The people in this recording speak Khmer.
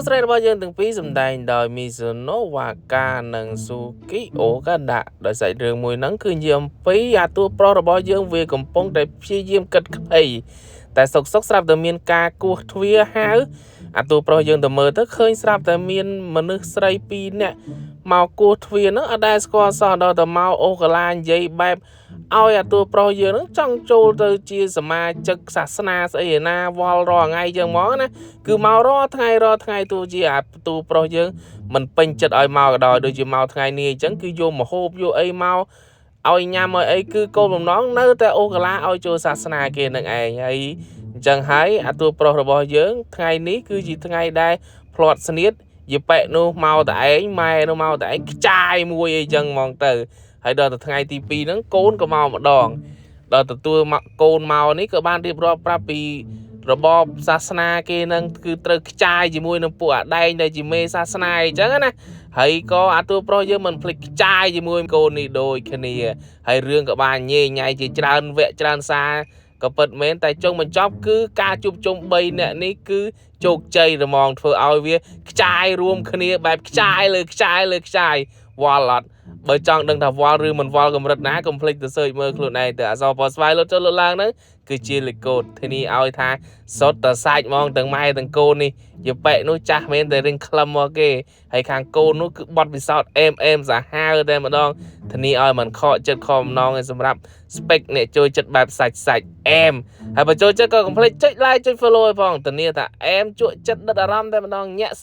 សស្រីរបស់យើងទាំងពីរសម្ដែងដោយ Mizuno Waka និង Suki Okada ដោយសាច់រឿងមួយហ្នឹងគឺនិយាយអំពីអាតួប្រុសរបស់យើងវាកំពុងតែព្យាយាមកិតក្តីតែសុកស្រាប់តែមានការគោះទ្វារហៅអាតួប្រុសយើងទៅមើលទៅឃើញស្រាប់តែមានមនុស្សស្រី2នាក់មកគោះទ្វារហ្នឹងអត់ដែលស្គាល់សោះដល់តែមកអូកាឡានិយាយបែបឲ្យអាតួប្រុសយើងហ្នឹងចង់ចូលទៅជាសមាជិកសាសនាស្អីឯណាវល់រាល់ថ្ងៃចឹងហ្មងណាគឺមករាល់ថ្ងៃទោះជាអាតួប្រុសយើងមិនពេញចិត្តឲ្យមកក៏ដោយដូចជាមកថ្ងៃនេះអញ្ចឹងគឺយកម្ហូបយកអីមកឲ្យញ៉ាំឲ្យអីគឺគោលបំណងនៅតែអូកាឡាឲ្យចូលសាសនាគេនឹងឯងហើយអញ្ចឹងហើយអាតួប្រុសរបស់យើងថ្ងៃនេះគឺជាថ្ងៃដែលផ្្លាត់ស្នៀតយប៉ែនោះមកតែឯងម៉ែនោះមកតែឯងខ្ចាយមួយអីចឹងហ្មងទៅហើយដល់ទៅថ្ងៃទី2ហ្នឹងកូនក៏មកម្ដងដល់ទទួលមកកូនមកនេះក៏បានរៀបរាប់ប្រាប់ពីរបបសាសនាគេនឹងគឺត្រូវខ្ចាយជាមួយនឹងពួកអាដែងដែលជាមេសាសនាអញ្ចឹងណាហើយក៏អាតួប្រុសយើងមិនភ្លេចខ្ចាយជាមួយកូននេះដូចគ្នាហើយរឿងក៏បានញ៉េញ៉ៃជាច្រើនវគ្គច្រើនសារក៏ពិតមែនតែចុងបញ្ចប់គឺការជួបជុំ3នាក់នេះគឺជោគជ័យហ្មងធ្វើឲ្យវាខ្ចាយរួមគ្នាបែបខ្ចាយលើខ្ចាយវល់អត់បើចង់ដឹងថាវល់ឬមិនវល់កម្រិតណាកុំភ្លេចទៅ search មើលខ្លួនឯងទៅអក្សរពណ៌ស្វាយលុតចុះលុតឡើងហ្នឹងគឺជាលេខកូដធានាឲ្យថាសុទ្ធតែសាច់ហ្មងទាំងម៉ែទាំងកូននេះយប៉ែនោះចាស់មែនតែរៀងក្លឹមមកគេហើយខាងកូននោះគឺបត់ពិសោធន៍អែមសាហាវតែម្ដងធានាឲ្យមិនខកចិត្តខំណងឯសម្រាប់ spec អ្នកចូលចិត្តបែបសាច់អែមហើយបើចូលចិត្តក៏កុំភ្លេចចុច like ចុច follow ឲ្យផងធានាថាអែមជក់ចិត្តដិតអារម្មណ៍តែម្ដងញាក់